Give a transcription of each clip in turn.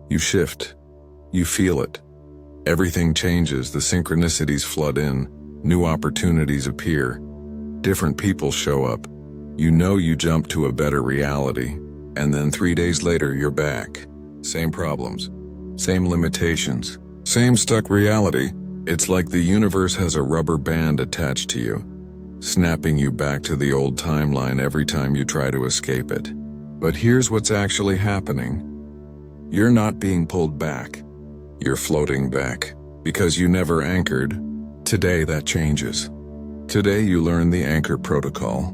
You shift. You feel it. Everything changes, the synchronicities flood in, new opportunities appear, different people show up. You know you jump to a better reality, and then 3 days later you're back. Same problems, same limitations, same stuck reality. It's like the universe has a rubber band attached to you, snapping you back to the old timeline every time you try to escape it. But here's what's actually happening. You're not being pulled back. You're floating back, because you never anchored. Today that changes. Today you learn the anchor protocol,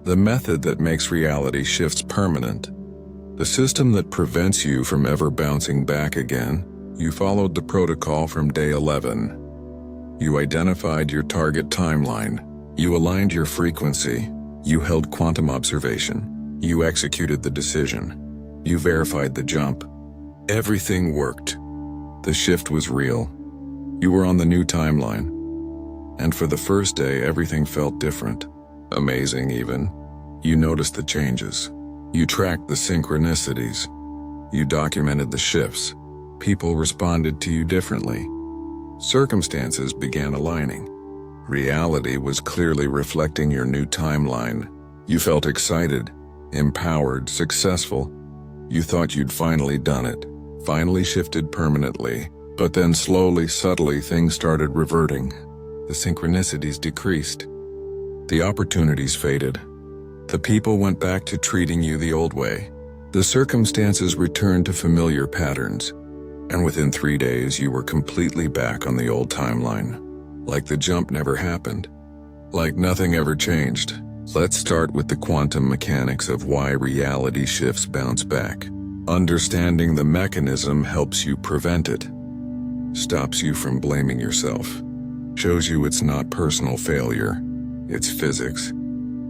the method that makes reality shifts permanent, the system that prevents you from ever bouncing back again. You followed the protocol from day 11. You identified your target timeline. You aligned your frequency. You held quantum observation. You executed the decision. You verified the jump. Everything worked. The shift was real. You were on the new timeline. And for the first day, everything felt different. Amazing even. You noticed the changes. You tracked the synchronicities. You documented the shifts. People responded to you differently. Circumstances began aligning. Reality was clearly reflecting your new timeline. You felt excited, empowered, successful. You thought you'd finally done it, finally shifted permanently. But then slowly, subtly, things started reverting. The synchronicities decreased. The opportunities faded. The people went back to treating you the old way. The circumstances returned to familiar patterns. And within 3 days, you were completely back on the old timeline. Like the jump never happened. Like nothing ever changed. Let's start with the quantum mechanics of why reality shifts bounce back. Understanding the mechanism helps you prevent it. Stops you from blaming yourself. Shows you it's not personal failure. It's physics.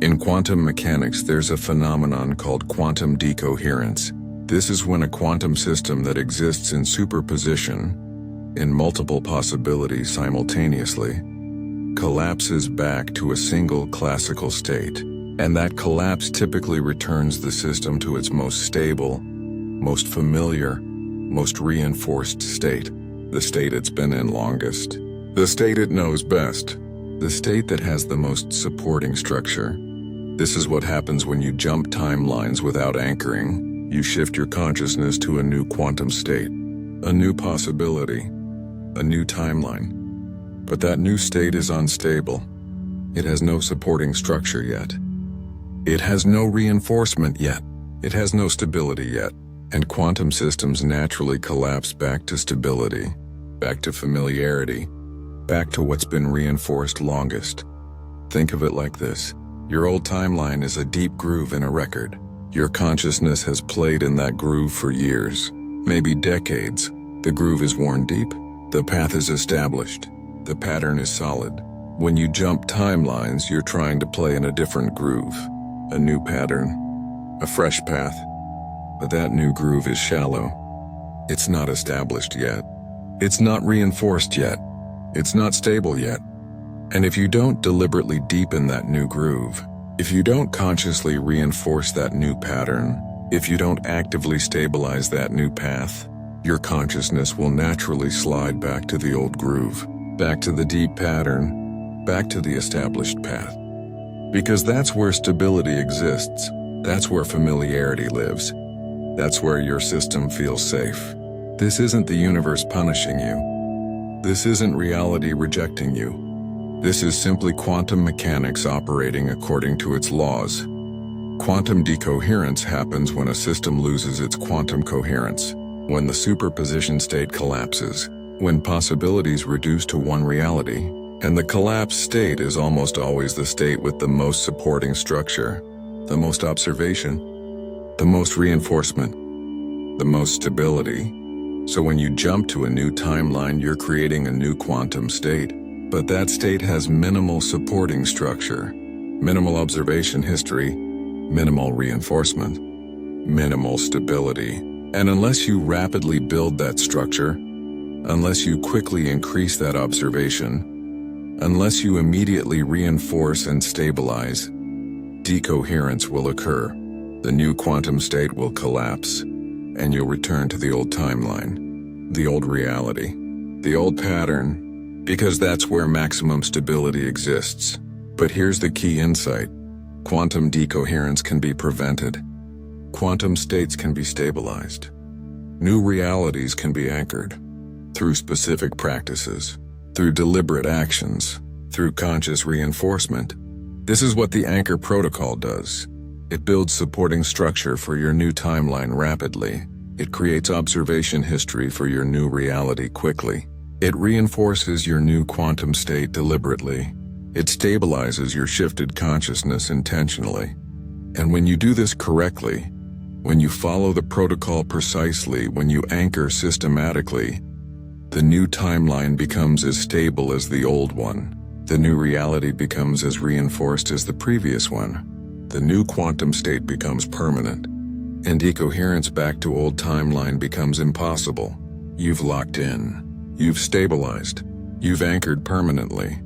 In quantum mechanics, there's a phenomenon called quantum decoherence. This is when a quantum system that exists in superposition, in multiple possibilities simultaneously, collapses back to a single classical state. And that collapse typically returns the system to its most stable, most familiar, most reinforced state. The state it's been in longest. The state it knows best. The state that has the most supporting structure. This is what happens when you jump timelines without anchoring. You shift your consciousness to a new quantum state, a new possibility, a new timeline. But that new state is unstable. It has no supporting structure yet. It has no reinforcement yet. It has no stability yet. And quantum systems naturally collapse back to stability, back to familiarity, back to what's been reinforced longest. Think of it like this. Your old timeline is a deep groove in a record. Your consciousness has played in that groove for years, maybe decades. The groove is worn deep. The path is established. The pattern is solid. When you jump timelines, you're trying to play in a different groove, a new pattern, a fresh path. But that new groove is shallow. It's not established yet. It's not reinforced yet. It's not stable yet. And if you don't deliberately deepen that new groove, if you don't consciously reinforce that new pattern, if you don't actively stabilize that new path, your consciousness will naturally slide back to the old groove, back to the deep pattern, back to the established path. Because that's where stability exists. That's where familiarity lives. That's where your system feels safe. This isn't the universe punishing you. This isn't reality rejecting you. This is simply quantum mechanics operating according to its laws. Quantum decoherence happens when a system loses its quantum coherence, when the superposition state collapses, when possibilities reduce to one reality, and the collapsed state is almost always the state with the most supporting structure, the most observation, the most reinforcement, the most stability. So when you jump to a new timeline, you're creating a new quantum state. But that state has minimal supporting structure, minimal observation history, minimal reinforcement, minimal stability. And unless you rapidly build that structure, unless you quickly increase that observation, unless you immediately reinforce and stabilize, decoherence will occur. The new quantum state will collapse, and you'll return to the old timeline, the old reality, the old pattern, because that's where maximum stability exists. But here's the key insight. Quantum decoherence can be prevented. Quantum states can be stabilized. New realities can be anchored through specific practices, through deliberate actions, through conscious reinforcement. This is what the Anchor Protocol does. It builds supporting structure for your new timeline rapidly. It creates observation history for your new reality quickly. It reinforces your new quantum state deliberately. It stabilizes your shifted consciousness intentionally. And when you do this correctly, when you follow the protocol precisely, when you anchor systematically, the new timeline becomes as stable as the old one. The new reality becomes as reinforced as the previous one. The new quantum state becomes permanent, and decoherence back to old timeline becomes impossible. You've locked in. You've stabilized. You've anchored permanently.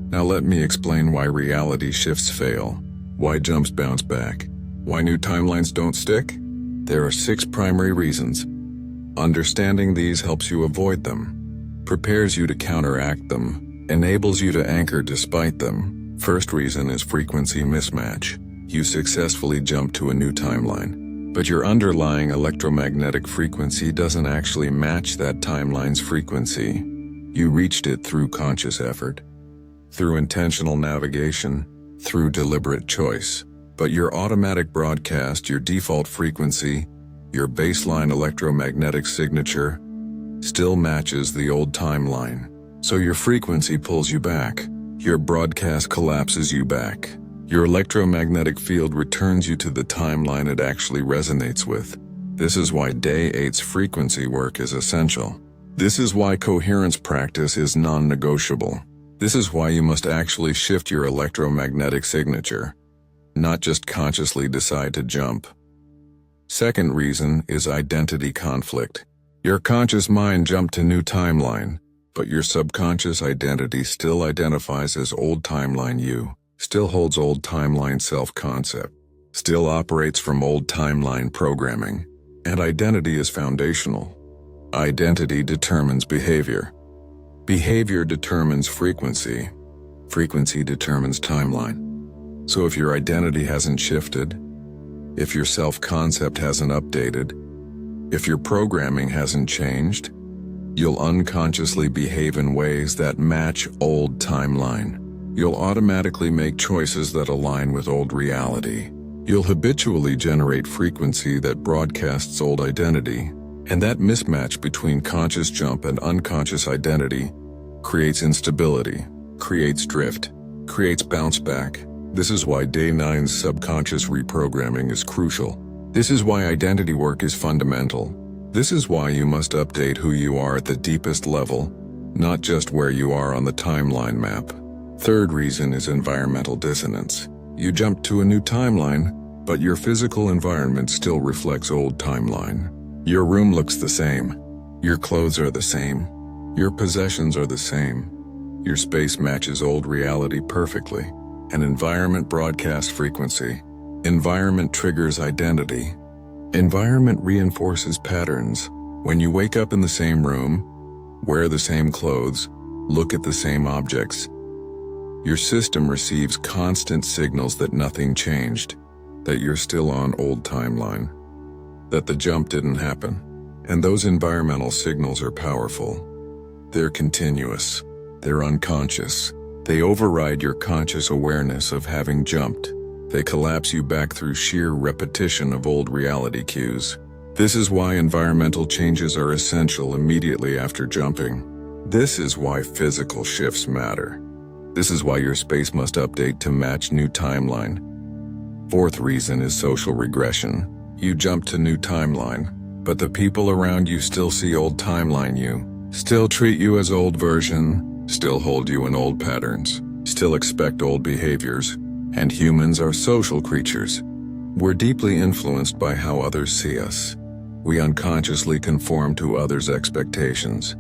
Now let me explain why reality shifts fail, why jumps bounce back, why new timelines don't stick. There are 6 primary reasons. Understanding these helps you avoid them, prepares you to counteract them, enables you to anchor despite them. First reason is frequency mismatch. You successfully jump to a new timeline, but your underlying electromagnetic frequency doesn't actually match that timeline's frequency. You reached it through conscious effort, through intentional navigation, through deliberate choice. But your automatic broadcast, your default frequency, your baseline electromagnetic signature, still matches the old timeline. So your frequency pulls you back. Your broadcast collapses you back. Your electromagnetic field returns you to the timeline it actually resonates with. This is why Day 8's frequency work is essential. This is why coherence practice is non-negotiable. This is why you must actually shift your electromagnetic signature, not just consciously decide to jump. Second reason is identity conflict. Your conscious mind jumped to new timeline, but your subconscious identity still identifies as old timeline you, still holds old timeline self-concept, still operates from old timeline programming, and identity is foundational. Identity determines behavior. Behavior determines frequency. Frequency determines timeline. So if your identity hasn't shifted, if your self-concept hasn't updated, if your programming hasn't changed, you'll unconsciously behave in ways that match old timeline. You'll automatically make choices that align with old reality. You'll habitually generate frequency that broadcasts old identity, and that mismatch between conscious jump and unconscious identity creates instability, creates drift, creates bounce back. This is why Day 9's subconscious reprogramming is crucial. This is why identity work is fundamental. This is why you must update who you are at the deepest level, not just where you are on the timeline map. Third reason is environmental dissonance. You jump to a new timeline, but your physical environment still reflects old timeline. Your room looks the same. Your clothes are the same. Your possessions are the same. Your space matches old reality perfectly. An environment broadcasts frequency. Environment triggers identity. Environment reinforces patterns. When you wake up in the same room, wear the same clothes, look at the same objects, your system receives constant signals that nothing changed, that you're still on old timeline, that the jump didn't happen. And those environmental signals are powerful. They're continuous. They're unconscious. They override your conscious awareness of having jumped. They collapse you back through sheer repetition of old reality cues. This is why environmental changes are essential immediately after jumping. This is why physical shifts matter. This is why your space must update to match new timeline. Fourth reason is social regression. You jump to new timeline, but the people around you still see old timeline you, still treat you as old version, still hold you in old patterns, still expect old behaviors. And humans are social creatures. We're deeply influenced by how others see us. We unconsciously conform to others' expectations.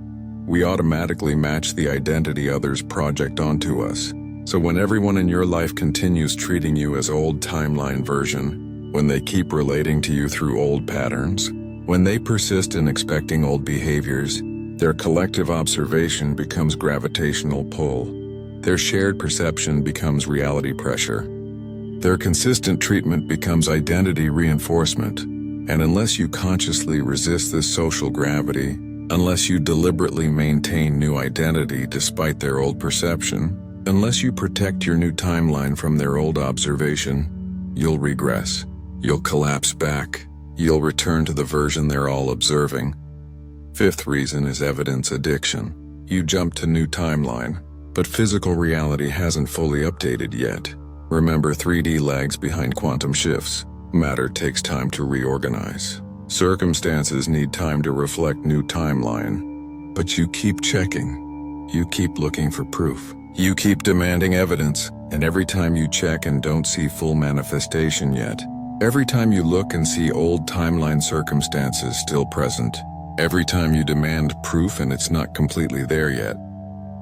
We automatically match the identity others project onto us. So when everyone in your life continues treating you as old timeline version, when they keep relating to you through old patterns, When they persist in expecting old behaviors, their collective observation becomes gravitational pull. Their shared perception becomes reality pressure. Their consistent treatment becomes identity reinforcement. And unless you consciously resist this social gravity, unless you deliberately maintain new identity despite their old perception, unless you protect your new timeline from their old observation, you'll regress. You'll collapse back. You'll return to the version they're all observing. Fifth reason is evidence addiction. You jump to new timeline, but physical reality hasn't fully updated yet. Remember, 3D lags behind quantum shifts. Matter takes time to reorganize. Circumstances need time to reflect new timeline. But you keep checking. You keep looking for proof. You keep demanding evidence, and every time you check and don't see full manifestation yet, every time you look and see old timeline circumstances still present, every time you demand proof and it's not completely there yet,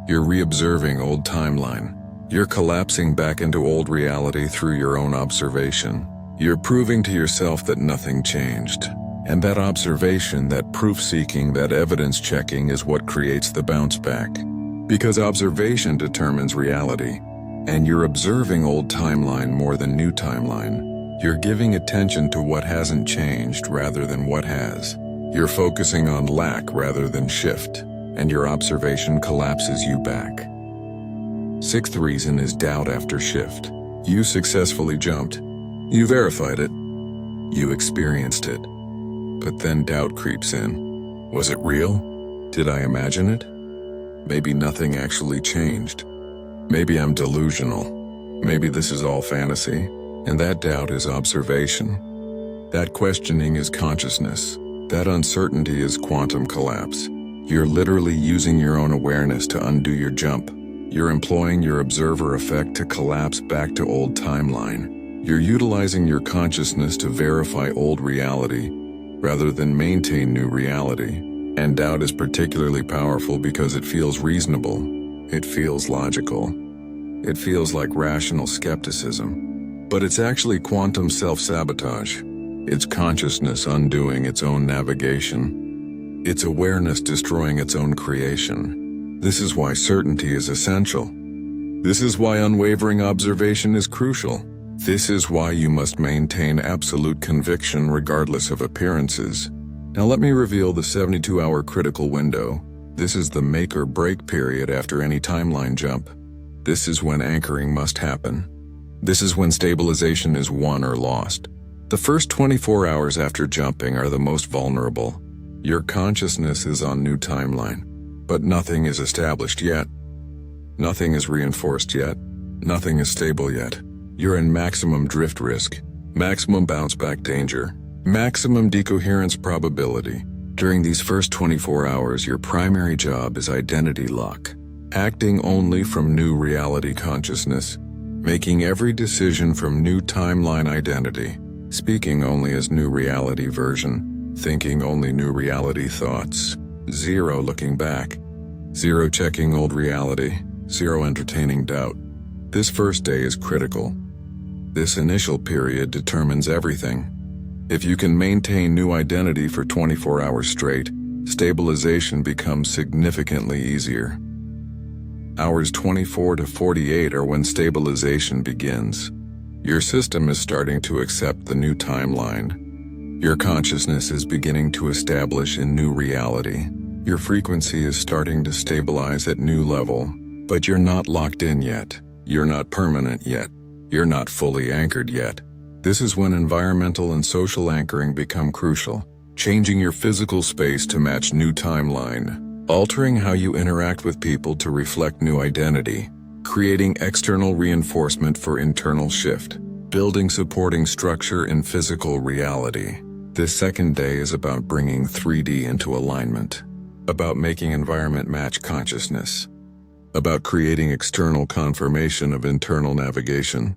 you're reobserving old timeline. You're collapsing back into old reality through your own observation. You're proving to yourself that nothing changed. And that observation, that proof-seeking, that evidence-checking is what creates the bounce back. Because observation determines reality. And you're observing old timeline more than new timeline. You're giving attention to what hasn't changed rather than what has. You're focusing on lack rather than shift, and your observation collapses you back. Sixth reason is doubt after shift. You successfully jumped. You verified it. You experienced it. But then doubt creeps in. Was it real? Did I imagine it? Maybe nothing actually changed. Maybe I'm delusional. Maybe this is all fantasy. And that doubt is observation. That questioning is consciousness. That uncertainty is quantum collapse. You're literally using your own awareness to undo your jump. You're employing your observer effect to collapse back to old timeline. You're utilizing your consciousness to verify old reality rather than maintain new reality. And doubt is particularly powerful because it feels reasonable. It feels logical. It feels like rational skepticism. But it's actually quantum self-sabotage. It's consciousness undoing its own navigation. It's awareness destroying its own creation. This is why certainty is essential. This is why unwavering observation is crucial. This is why you must maintain absolute conviction regardless of appearances. Now let me reveal the 72-hour critical window. This is the make or break period after any timeline jump. This is when anchoring must happen. This is when stabilization is won or lost. The first 24 hours after jumping are the most vulnerable. Your consciousness is on new timeline, but nothing is established yet. Nothing is reinforced yet. Nothing is stable yet. You're in maximum drift risk, maximum bounce back danger, maximum decoherence probability. During these first 24 hours, your primary job is identity lock, acting only from new reality consciousness, making every decision from new timeline identity, speaking only as new reality version, thinking only new reality thoughts, zero looking back, zero checking old reality, zero entertaining doubt. This first day is critical. This initial period determines everything. If you can maintain new identity for 24 hours straight, stabilization becomes significantly easier. Hours 24 to 48 are when stabilization begins. Your system is starting to accept the new timeline. Your consciousness is beginning to establish a new reality. Your frequency is starting to stabilize at new level, but you're not locked in yet. You're not permanent yet. You're not fully anchored yet. This is when environmental and social anchoring become crucial, changing your physical space to match new timeline, altering how you interact with people to reflect new identity, creating external reinforcement for internal shift, building supporting structure in physical reality. This second day is about bringing 3D into alignment, about making environment match consciousness, about creating external confirmation of internal navigation.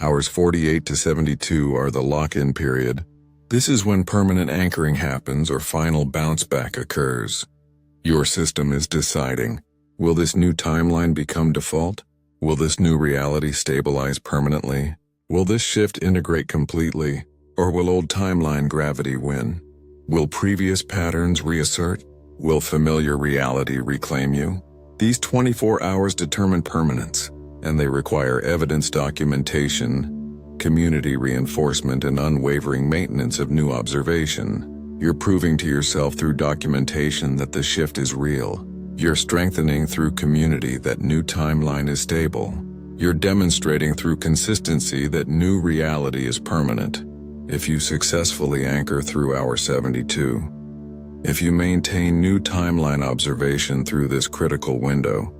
Hours 48 to 72 are the lock-in period. This is when permanent anchoring happens or final bounce back occurs. Your system is deciding, will this new timeline become default? Will this new reality stabilize permanently? Will this shift integrate completely? Or will old timeline gravity win? Will previous patterns reassert? Will familiar reality reclaim you? These 24 hours determine permanence, and they require evidence documentation, community reinforcement, and unwavering maintenance of new observation. You're proving to yourself through documentation that the shift is real. You're strengthening through community that new timeline is stable. You're demonstrating through consistency that new reality is permanent. If you successfully anchor through hour 72, if you maintain new timeline observation through this critical window,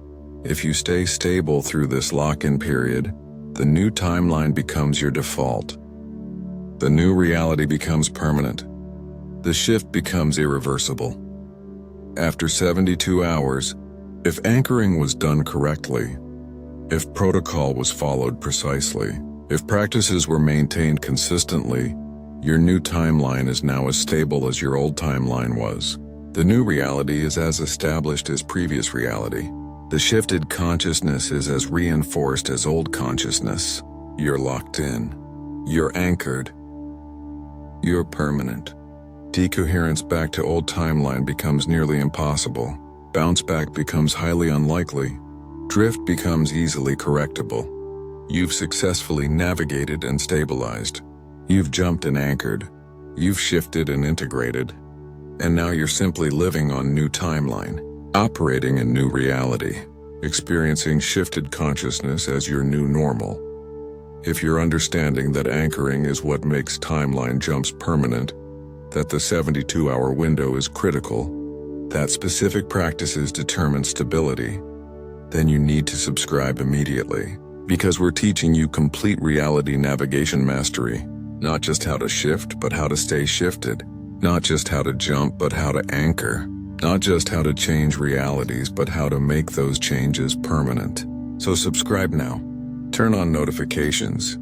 if you stay stable through this lock-in period, the new timeline becomes your default. The new reality becomes permanent. The shift becomes irreversible. After 72 hours, if anchoring was done correctly, if protocol was followed precisely, if practices were maintained consistently, your new timeline is now as stable as your old timeline was. The new reality is as established as previous reality. The shifted consciousness is as reinforced as old consciousness. You're locked in. You're anchored. You're permanent. Decoherence back to old timeline becomes nearly impossible. Bounce back becomes highly unlikely. Drift becomes easily correctable. You've successfully navigated and stabilized. You've jumped and anchored. You've shifted and integrated. And now you're simply living on new timeline, operating in new reality, experiencing shifted consciousness as your new normal. If you're understanding that anchoring is what makes timeline jumps permanent, that the 72-hour window is critical, that specific practices determine stability, then you need to subscribe immediately, because we're teaching you complete reality navigation mastery, not just how to shift, but how to stay shifted, not just how to jump, but how to anchor, not just how to change realities, but how to make those changes permanent. So subscribe now. Turn on notifications,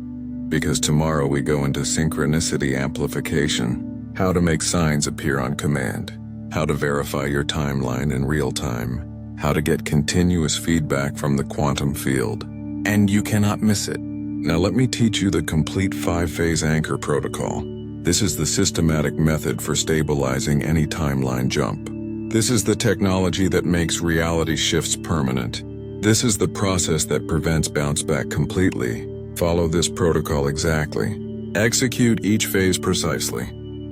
because tomorrow we go into synchronicity amplification. How to make signs appear on command, how to verify your timeline in real time, how to get continuous feedback from the quantum field, and you cannot miss it. Now let me teach you the complete 5-phase anchor protocol. This is the systematic method for stabilizing any timeline jump. This is the technology that makes reality shifts permanent. This is the process that prevents bounce back completely. Follow this protocol exactly. Execute each phase precisely.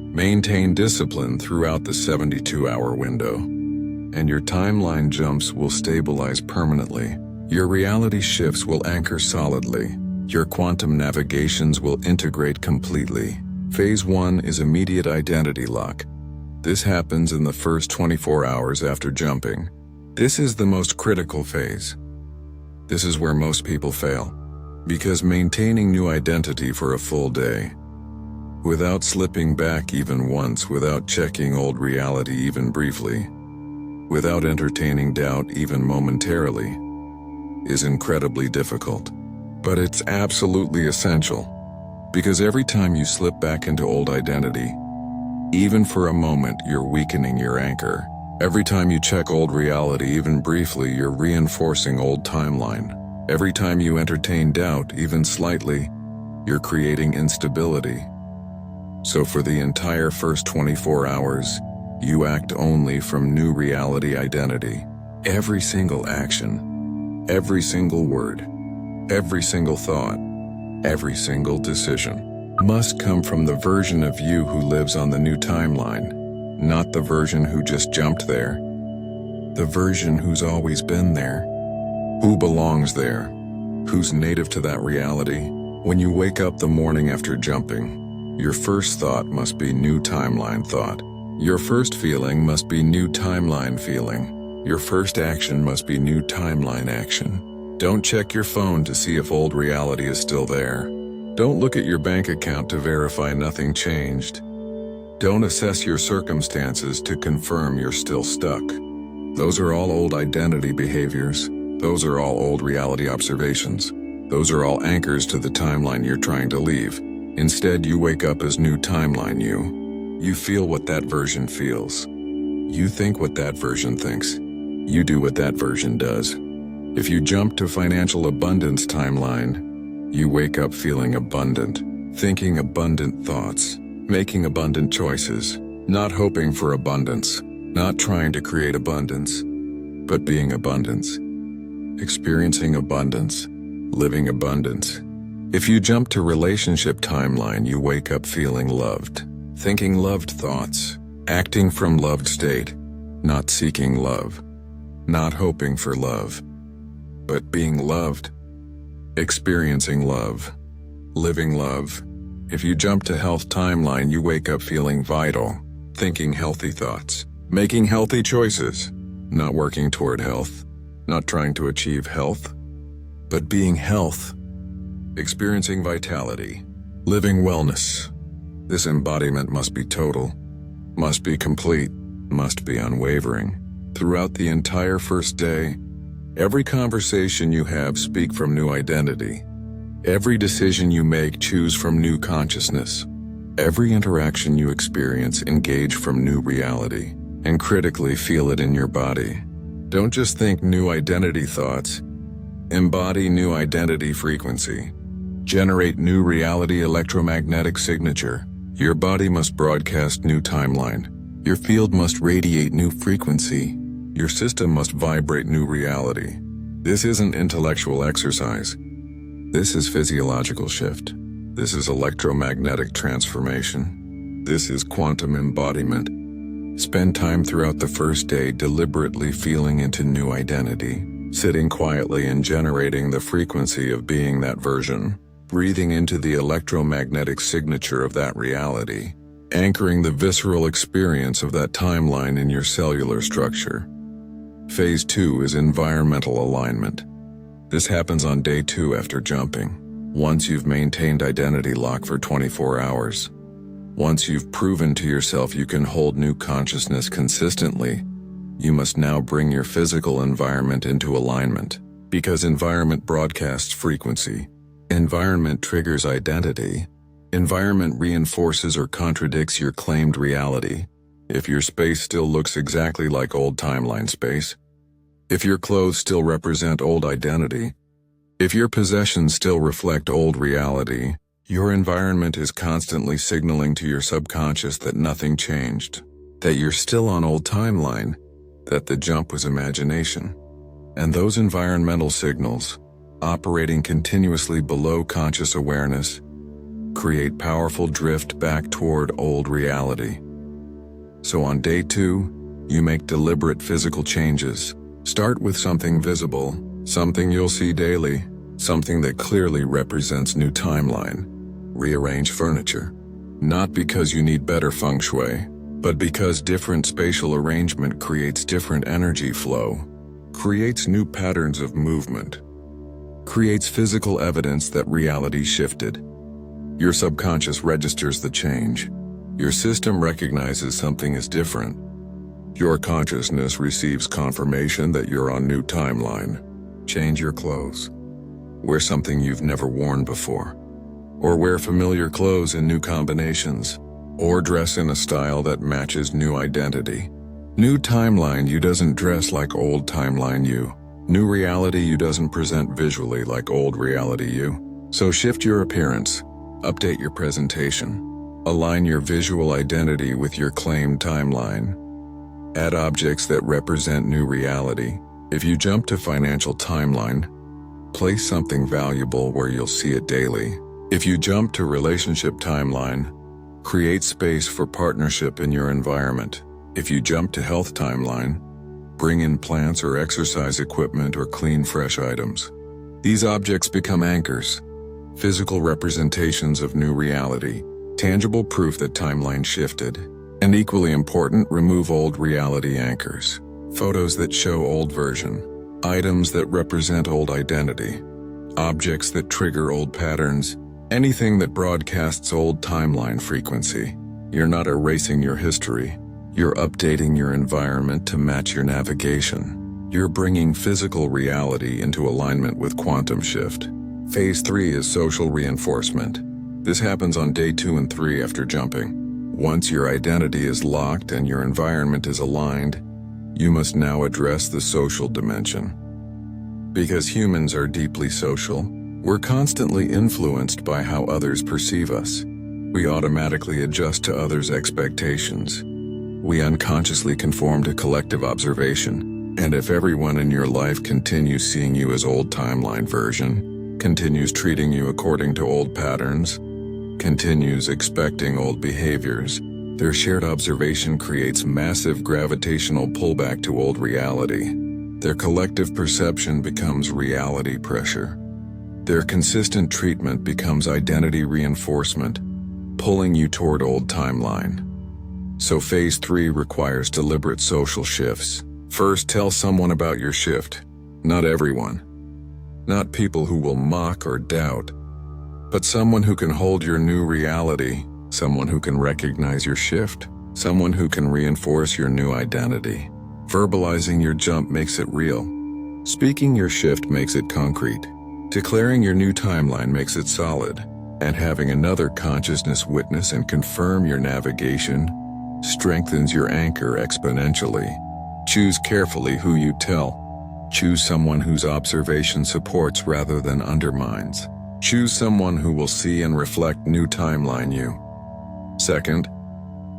Maintain discipline throughout the 72-hour window, and your timeline jumps will stabilize permanently. Your reality shifts will anchor solidly. Your quantum navigations will integrate completely. Phase 1 is immediate identity lock. This happens in the first 24 hours after jumping. This is the most critical phase. This is where most people fail, because maintaining new identity for a full day, without slipping back even once, without checking old reality even briefly, without entertaining doubt even momentarily, is incredibly difficult. But it's absolutely essential, because every time you slip back into old identity, even for a moment, you're weakening your anchor. Every time you check old reality even briefly, you're reinforcing old timeline. Every time you entertain doubt even slightly, you're creating instability. So for the entire first 24 hours, you act only from new reality identity. Every single action, every single word, every single thought, every single decision must come from the version of you who lives on the new timeline, not the version who just jumped there. The version who's always been there, who belongs there, who's native to that reality. When you wake up the morning after jumping, your first thought must be new timeline thought. Your first feeling must be new timeline feeling. Your first action must be new timeline action. Don't check your phone to see if old reality is still there. Don't look at your bank account to verify nothing changed. Don't assess your circumstances to confirm you're still stuck. Those are all old identity behaviors. Those are all old reality observations. Those are all anchors to the timeline you're trying to leave. Instead, you wake up as new timeline you. You feel what that version feels. You think what that version thinks. You do what that version does. If you jump to financial abundance timeline, you wake up feeling abundant, thinking abundant thoughts, making abundant choices, Not hoping for abundance, not trying to create abundance, but being abundance. Experiencing abundance, living abundance. If you jump to relationship timeline, you wake up feeling loved, thinking loved thoughts, acting from loved state, not seeking love, not hoping for love, but being loved. Experiencing love, living love. If you jump to health timeline, you wake up feeling vital, thinking healthy thoughts, making healthy choices, not working toward health, not trying to achieve health, but being health. Experiencing vitality, living wellness. This embodiment must be total, must be complete, must be unwavering. Throughout the entire first day, every conversation you have, speak from new identity. Every decision you make, choose from new consciousness. Every interaction you experience, engage from new reality, and critically feel it in your body. Don't just think new identity thoughts. Embody new identity frequency. Generate new reality electromagnetic signature. Your body must broadcast new timeline. Your field must radiate new frequency. Your system must vibrate new reality. This isn't intellectual exercise. This is physiological shift. This is electromagnetic transformation. This is quantum embodiment. Spend time throughout the first day deliberately feeling into new identity, sitting quietly and generating the frequency of being that version, breathing into the electromagnetic signature of that reality, anchoring the visceral experience of that timeline in your cellular structure. Phase 2 is environmental alignment. This happens on day 2 after jumping. Once you've maintained identity lock for 24 hours. Once you've proven to yourself you can hold new consciousness consistently, you must now bring your physical environment into alignment. Because environment broadcasts frequency. Environment triggers identity. Environment reinforces or contradicts your claimed reality. If your space still looks exactly like old timeline space, if your clothes still represent old identity, if your possessions still reflect old reality, your environment is constantly signaling to your subconscious that nothing changed, that you're still on old timeline, that the jump was imagination. And those environmental signals, operating continuously below conscious awareness, create powerful drift back toward old reality. So on day 2, you make deliberate physical changes. Start with something visible, something you'll see daily, something that clearly represents new timeline. Rearrange furniture. Not because you need better feng shui, but because different spatial arrangement creates different energy flow, creates new patterns of movement, creates physical evidence that reality shifted. Your subconscious registers the change. Your system recognizes something is different. Your consciousness receives confirmation that you're on new timeline. Change your clothes. Wear something you've never worn before. Or wear familiar clothes in new combinations. Or dress in a style that matches new identity. New timeline you doesn't dress like old timeline you. New reality you doesn't present visually like old reality you. So shift your appearance. Update your presentation. Align your visual identity with your claimed timeline. Add objects that represent new reality. If you jump to financial timeline, place something valuable where you'll see it daily. If you jump to relationship timeline, create space for partnership in your environment. If you jump to health timeline, bring in plants or exercise equipment or clean fresh items. These objects become anchors, physical representations of new reality, tangible proof that timeline shifted. And equally important, remove old reality anchors. Photos that show old version. Items that represent old identity. Objects that trigger old patterns. Anything that broadcasts old timeline frequency. You're not erasing your history. You're updating your environment to match your navigation. You're bringing physical reality into alignment with quantum shift. Phase 3 is social reinforcement. This happens on day 2 and 3 after jumping. Once your identity is locked and your environment is aligned, you must now address the social dimension. Because humans are deeply social, we're constantly influenced by how others perceive us. We automatically adjust to others' expectations. We unconsciously conform to collective observation, and if everyone in your life continues seeing you as old timeline version, continues treating you according to old patterns, continues expecting old behaviors, their shared observation creates massive gravitational pullback to old reality. Their collective perception becomes reality pressure. Their consistent treatment becomes identity reinforcement, pulling you toward old timeline. So phase 3 requires deliberate social shifts. First, tell someone about your shift. Not everyone. Not people who will mock or doubt, but someone who can hold your new reality, someone who can recognize your shift, someone who can reinforce your new identity. Verbalizing your jump makes it real. Speaking your shift makes it concrete. Declaring your new timeline makes it solid. And having another consciousness witness and confirm your navigation strengthens your anchor exponentially. Choose carefully who you tell. Choose someone whose observation supports rather than undermines. Choose someone who will see and reflect new timeline you. Second,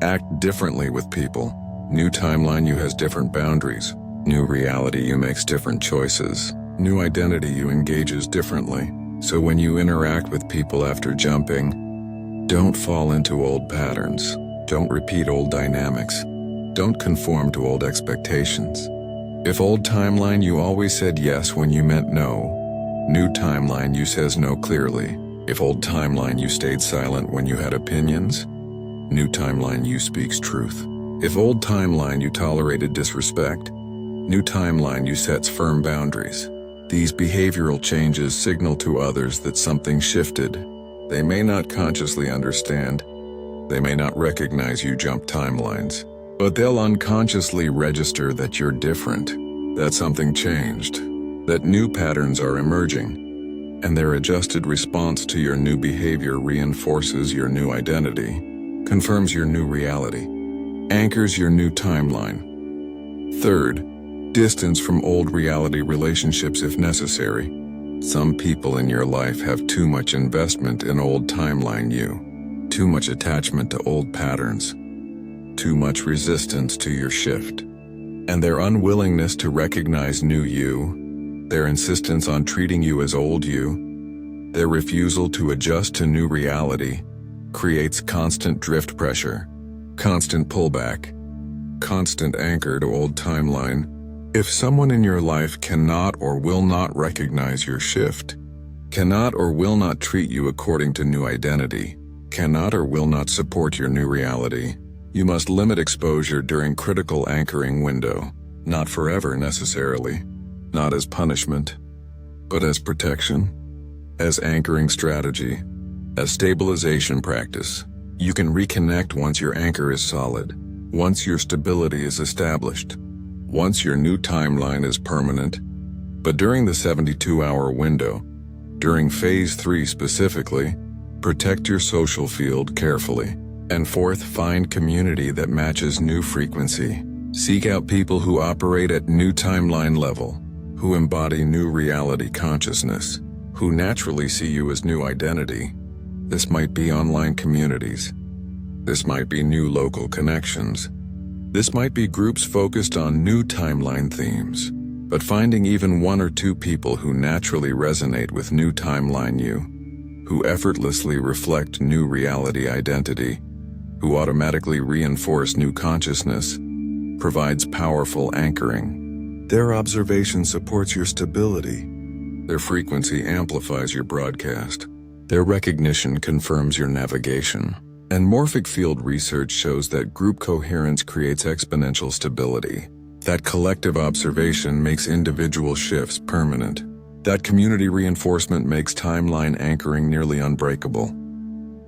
act differently with people. New timeline you has different boundaries. New reality you makes different choices. New identity you engages differently. So when you interact with people after jumping, don't fall into old patterns. Don't repeat old dynamics. Don't conform to old expectations. If old timeline you always said yes when you meant no, new timeline you says no clearly. If old timeline you stayed silent when you had opinions, new timeline you speaks truth. If old timeline you tolerated disrespect, new timeline you sets firm boundaries. These behavioral changes signal to others that something shifted. They may not consciously understand. They may not recognize you jump timelines, but they'll unconsciously register that you're different, that something changed, that new patterns are emerging, and their adjusted response to your new behavior reinforces your new identity, confirms your new reality, anchors your new timeline. Third, distance from old reality relationships if necessary. Some people in your life have too much investment in old timeline you, too much attachment to old patterns, too much resistance to your shift. And their unwillingness to recognize new you, their insistence on treating you as old you, their refusal to adjust to new reality, creates constant drift pressure, constant pullback, constant anchor to old timeline. If someone in your life cannot or will not recognize your shift, cannot or will not treat you according to new identity, cannot or will not support your new reality, you must limit exposure during critical anchoring window, not forever necessarily, not as punishment, but as protection, as anchoring strategy, as stabilization practice. You can reconnect once your anchor is solid, once your stability is established, once your new timeline is permanent. But during the 72-hour window, during phase 3 specifically, protect your social field carefully. And fourth, find community that matches new frequency. Seek out people who operate at new timeline level, who embody new reality consciousness, who naturally see you as new identity. This might be online communities. This might be new local connections. This might be groups focused on new timeline themes. But finding even one or two people who naturally resonate with new timeline you, who effortlessly reflect new reality identity, who automatically reinforce new consciousness, provides powerful anchoring. Their observation supports your stability. Their frequency amplifies your broadcast. Their recognition confirms your navigation. And morphic field research shows that group coherence creates exponential stability. That collective observation makes individual shifts permanent. That community reinforcement makes timeline anchoring nearly unbreakable.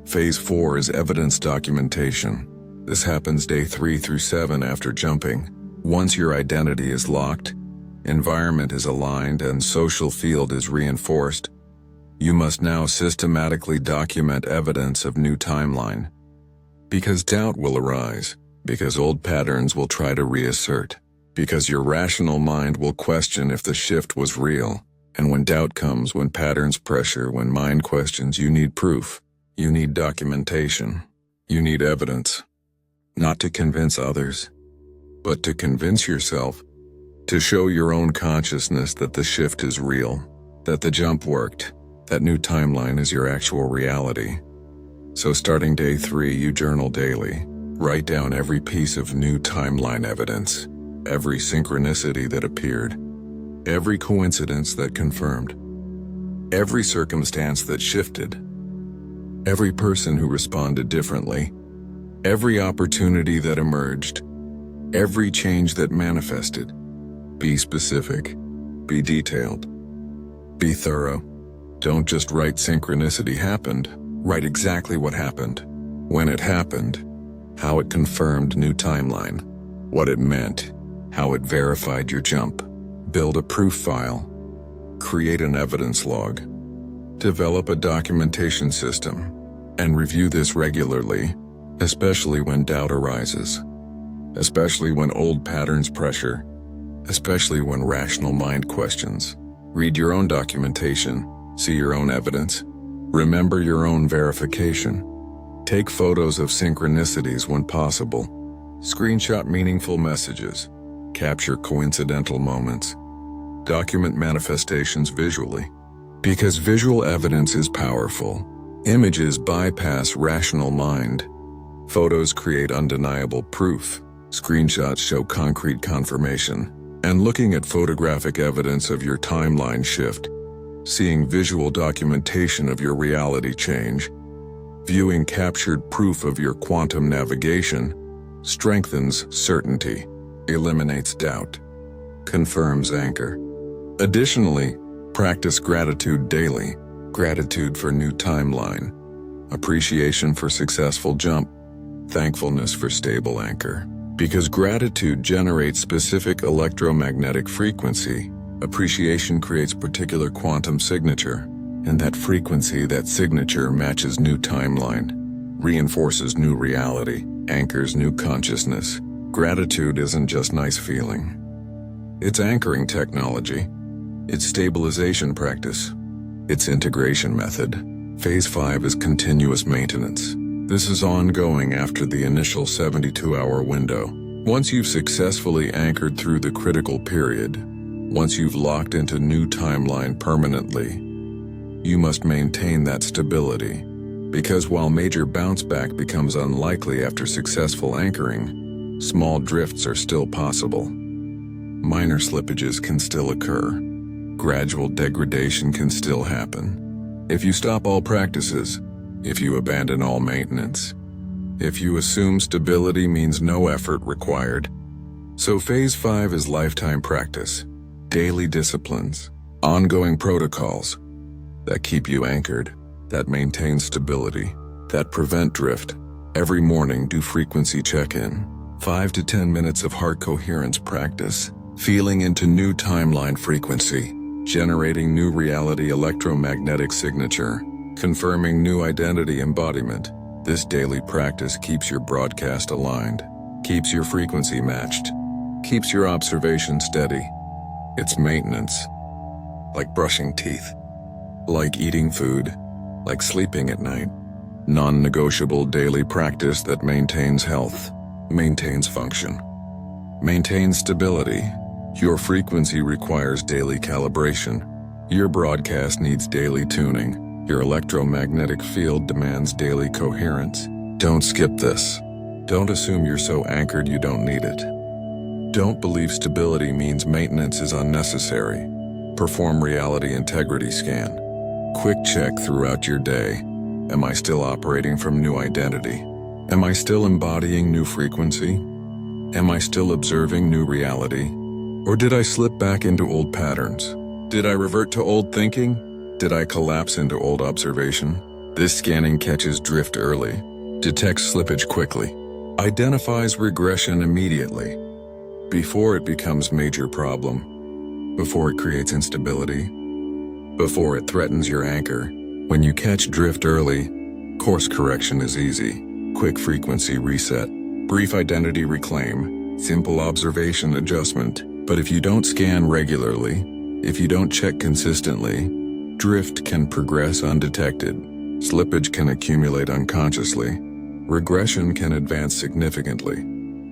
Phase 4 is evidence documentation. This happens day 3 through 7 after jumping. Once your identity is locked, environment is aligned, and social field is reinforced, you must now systematically document evidence of new timeline. Because doubt will arise, because old patterns will try to reassert, because your rational mind will question if the shift was real. And when doubt comes, when patterns pressure, when mind questions, you need proof. You need documentation. You need evidence. not to convince others, but to convince yourself, to show your own consciousness that the shift is real, that the jump worked, that new timeline is your actual reality. So starting day 3, you journal daily. Write down every piece of new timeline evidence, every synchronicity that appeared, every coincidence that confirmed, every circumstance that shifted, every person who responded differently, every opportunity that emerged, every change that manifested. Be specific, be detailed, be thorough. Don't just write synchronicity happened, write exactly what happened, when it happened, how it confirmed new timeline, what it meant, how it verified your jump. Build a proof file, create an evidence log, develop a documentation system, and review this regularly, especially when doubt arises, especially when old patterns pressure, especially when rational mind questions. Read your own documentation, see your own evidence, remember your own verification. Take photos of synchronicities when possible. Screenshot meaningful messages. Capture coincidental moments. Document manifestations visually. Because visual evidence is powerful. Images bypass rational mind. Photos create undeniable proof. Screenshots show concrete confirmation. And looking at photographic evidence of your timeline shift, seeing visual documentation of your reality change, viewing captured proof of your quantum navigation, strengthens certainty, eliminates doubt, confirms anchor. Additionally, practice gratitude daily. Gratitude for new timeline, appreciation for successful jump, thankfulness for stable anchor. Because gratitude generates specific electromagnetic frequency, appreciation creates particular quantum signature, and that frequency, that signature matches new timeline, reinforces new reality, anchors new consciousness. Gratitude isn't just nice feeling. It's anchoring technology. It's stabilization practice. It's integration method. Phase 5 is continuous maintenance. This is ongoing after the initial 72-hour window. Once you've successfully anchored through the critical period, once you've locked into new timeline permanently, you must maintain that stability. Because while major bounce back becomes unlikely after successful anchoring, small drifts are still possible. Minor slippages can still occur. Gradual degradation can still happen. If you stop all practices, if you abandon all maintenance, if you assume stability means no effort required. So phase 5 is lifetime practice, daily disciplines, ongoing protocols that keep you anchored, that maintain stability, that prevent drift. Every morning do frequency check-in, 5 to 10 minutes of heart coherence practice, feeling into new timeline frequency, generating new reality electromagnetic signature, confirming new identity embodiment. This daily practice keeps your broadcast aligned, keeps your frequency matched, keeps your observation steady. It's maintenance, like brushing teeth, like eating food, like sleeping at night. Non-negotiable daily practice that maintains health, maintains function, maintains stability. Your frequency requires daily calibration. Your broadcast needs daily tuning. Your electromagnetic field demands daily coherence. Don't skip this. Don't assume you're so anchored you don't need it. Don't believe stability means maintenance is unnecessary. Perform reality integrity scan. Quick check throughout your day. Am I still operating from new identity? Am I still embodying new frequency? Am I still observing new reality? Or did I slip back into old patterns? Did I revert to old thinking? Did I collapse into old observation? This scanning catches drift early, detects slippage quickly, identifies regression immediately, before it becomes major problem, before it creates instability, before it threatens your anchor. When you catch drift early, course correction is easy. Quick frequency reset, brief identity reclaim, simple observation adjustment. But if you don't scan regularly, if you don't check consistently, drift can progress undetected. Slippage can accumulate unconsciously. regression can advance significantly.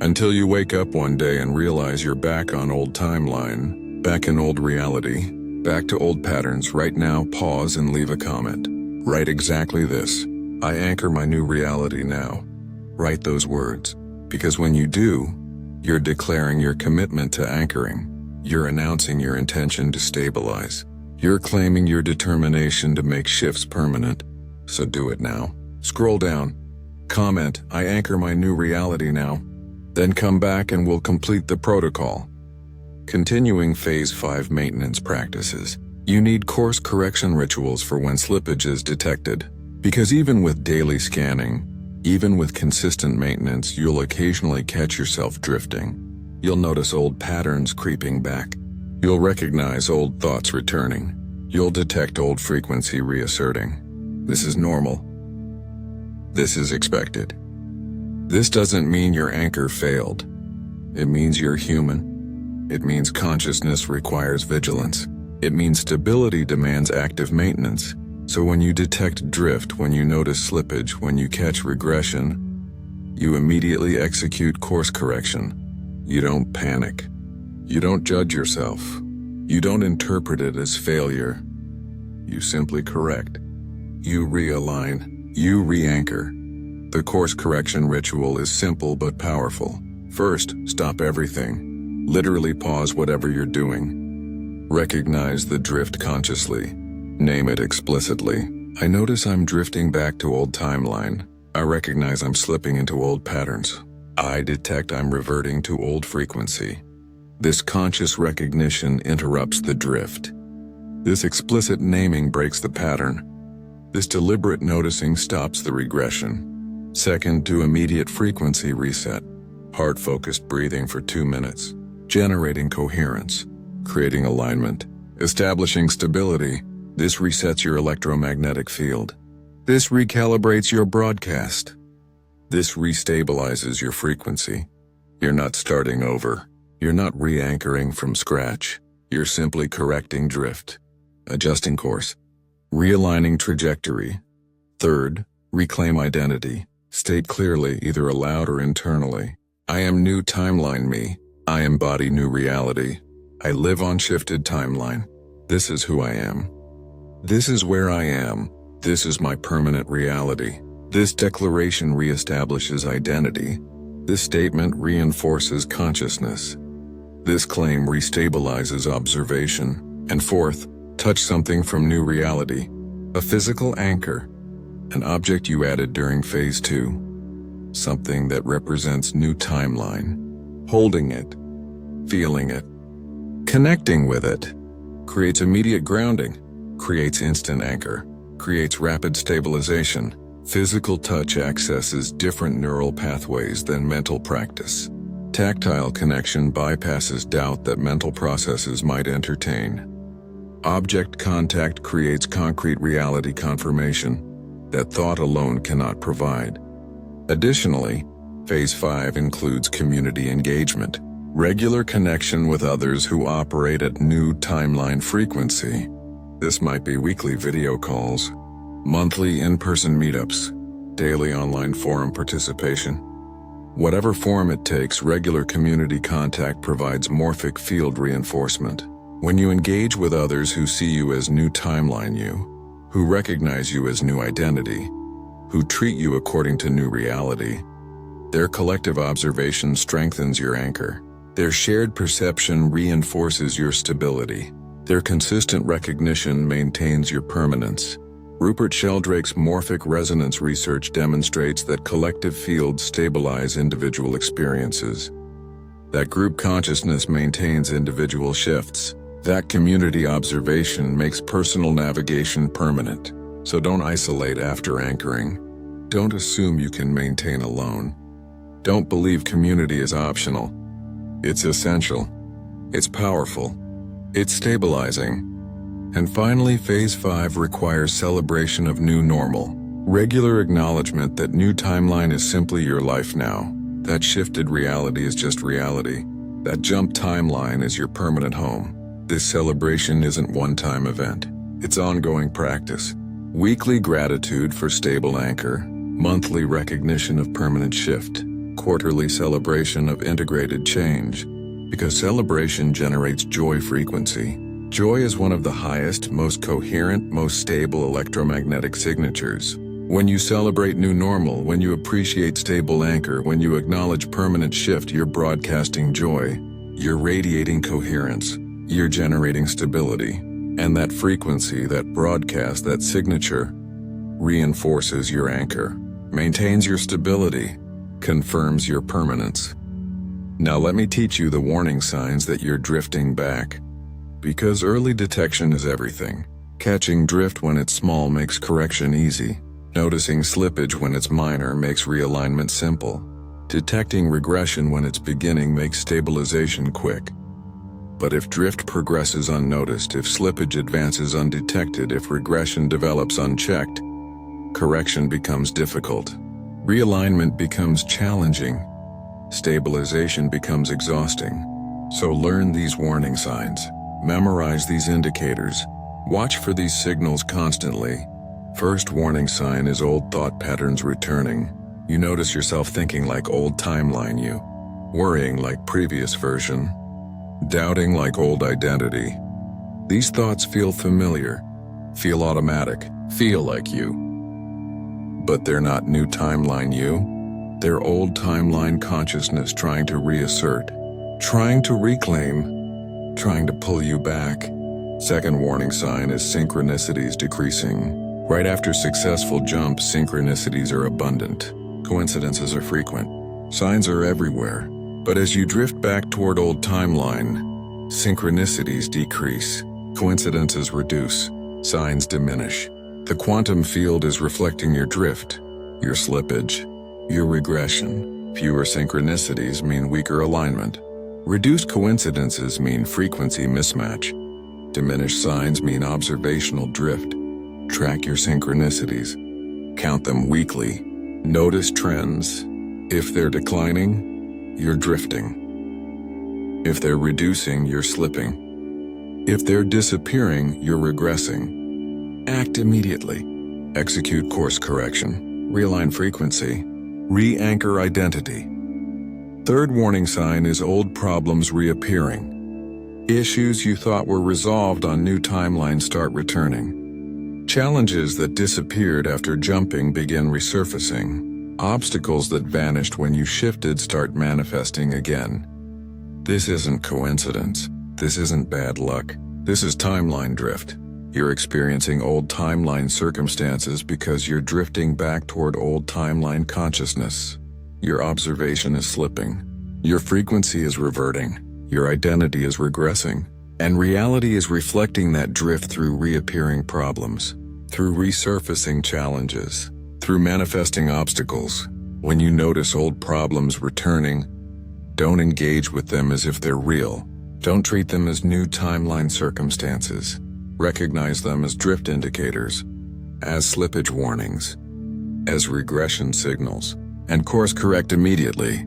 Until you wake up one day and realize you're back on old timeline, back in old reality, back to old patterns. Right now, pause and leave a comment. Write exactly this: I anchor my new reality now. Write those words, because when you do, you're declaring your commitment to anchoring. You're announcing your intention to stabilize. You're claiming your determination to make shifts permanent. So do it now. Scroll down. Comment, I anchor my new reality now. Then come back and we'll complete the protocol. Continuing Phase 5 maintenance practices. You need course correction rituals for when slippage is detected. Because even with daily scanning, even with consistent maintenance, you'll occasionally catch yourself drifting. You'll notice old patterns creeping back. You'll recognize old thoughts returning. You'll detect old frequency reasserting. This is normal. This is expected. This doesn't mean your anchor failed. It means you're human. It means consciousness requires vigilance. It means stability demands active maintenance. So when you detect drift, when you notice slippage, when you catch regression, you immediately execute course correction. You don't panic. You don't judge yourself. You don't interpret it as failure. You simply correct. You realign. You re-anchor. The course correction ritual is simple but powerful. First, stop everything. Literally pause whatever you're doing. Recognize the drift consciously. Name it explicitly. I notice I'm drifting back to old timeline. I recognize I'm slipping into old patterns. I detect I'm reverting to old frequency. This conscious recognition interrupts the drift. This explicit naming breaks the pattern. This deliberate noticing stops the regression. Second, do immediate frequency reset. Heart-focused breathing for 2 minutes. Generating coherence. Creating alignment. Establishing stability. This resets your electromagnetic field. This recalibrates your broadcast. This restabilizes your frequency. You're not starting over. You're not re-anchoring from scratch. You're simply correcting drift. Adjusting course. Realigning trajectory. Third, reclaim identity. State clearly, either aloud or internally. I am new timeline me. I embody new reality. I live on shifted timeline. This is who I am. This is where I am. This is my permanent reality. This declaration reestablishes identity. This statement reinforces consciousness. This claim restabilizes observation. And fourth, touch something from new reality. A physical anchor. An object you added during Phase 2. Something that represents new timeline. Holding it. Feeling it. Connecting with it. Creates immediate grounding. Creates instant anchor, creates rapid stabilization. Physical touch accesses different neural pathways than mental practice. Tactile connection bypasses doubt that mental processes might entertain. Object contact creates concrete reality confirmation that thought alone cannot provide. Additionally, Phase 5 includes community engagement, regular connection with others who operate at new timeline frequency. This might be weekly video calls, monthly in-person meetups, daily online forum participation. Whatever form it takes, regular community contact provides morphic field reinforcement. When you engage with others who see you as new timeline you, who recognize you as new identity, who treat you according to new reality, their collective observation strengthens your anchor. Their shared perception reinforces your stability. Their consistent recognition maintains your permanence. Rupert Sheldrake's morphic resonance research demonstrates that collective fields stabilize individual experiences. That group consciousness maintains individual shifts. That community observation makes personal navigation permanent. So don't isolate after anchoring. Don't assume you can maintain alone. Don't believe community is optional. It's essential. It's powerful. It's stabilizing. And finally, Phase 5 requires celebration of new normal. Regular acknowledgement that new timeline is simply your life now. That shifted reality is just reality. That jump timeline is your permanent home. This celebration isn't one-time event. It's ongoing practice. Weekly gratitude for stable anchor. monthly recognition of permanent shift, quarterly celebration of integrated change, because celebration generates joy frequency. Joy is one of the highest, most coherent, most stable electromagnetic signatures. When you celebrate new normal, when you appreciate stable anchor, when you acknowledge permanent shift, you're broadcasting joy, you're radiating coherence, you're generating stability. And that frequency, that broadcast, that signature, reinforces your anchor, maintains your stability, confirms your permanence. Now let me teach you the warning signs that you're drifting back. Because early detection is everything. Catching drift when it's small makes correction easy. Noticing slippage when it's minor makes realignment simple. Detecting regression when it's beginning makes stabilization quick. But if drift progresses unnoticed, if slippage advances undetected, if regression develops unchecked, correction becomes difficult. Realignment becomes challenging. Stabilization becomes exhausting. So learn these warning signs. Memorize these indicators. Watch for these signals constantly. First warning sign is old thought patterns returning. You notice yourself thinking like old timeline you, worrying like previous version, doubting like old identity. These thoughts feel familiar, feel automatic, feel like you. But they're not new timeline you. They're old timeline consciousness trying to reassert, trying to reclaim, trying to pull you back. Second warning sign is synchronicities decreasing. Right after successful jumps, synchronicities are abundant. Coincidences are frequent. Signs are everywhere. But as you drift back toward old timeline, synchronicities decrease. Coincidences reduce. Signs diminish. The quantum field is reflecting your drift, your slippage, your regression. Fewer synchronicities mean weaker alignment. Reduced coincidences mean frequency mismatch. Diminished signs mean observational drift. Track your synchronicities. Count them weekly. Notice trends. If they're declining, you're drifting. If they're reducing, you're slipping. If they're disappearing, you're regressing. Act immediately. Execute course correction. Realign frequency. Re-anchor identity. Third warning sign is old problems reappearing. Issues you thought were resolved on new timelines start returning. Challenges that disappeared after jumping begin resurfacing. Obstacles that vanished when you shifted start manifesting again. This isn't coincidence. This isn't bad luck. This is timeline drift. You're experiencing old timeline circumstances because you're drifting back toward old timeline consciousness. Your observation is slipping. Your frequency is reverting. Your identity is regressing. And reality is reflecting that drift through reappearing problems, through resurfacing challenges, through manifesting obstacles. When you notice old problems returning, don't engage with them as if they're real. Don't treat them as new timeline circumstances. Recognize them as drift indicators, as slippage warnings, as regression signals, and course correct immediately.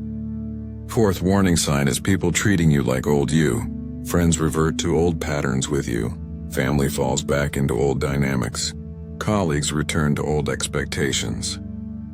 Fourth warning sign is people treating you like old you. Friends revert to old patterns with you. Family falls back into old dynamics. Colleagues return to old expectations.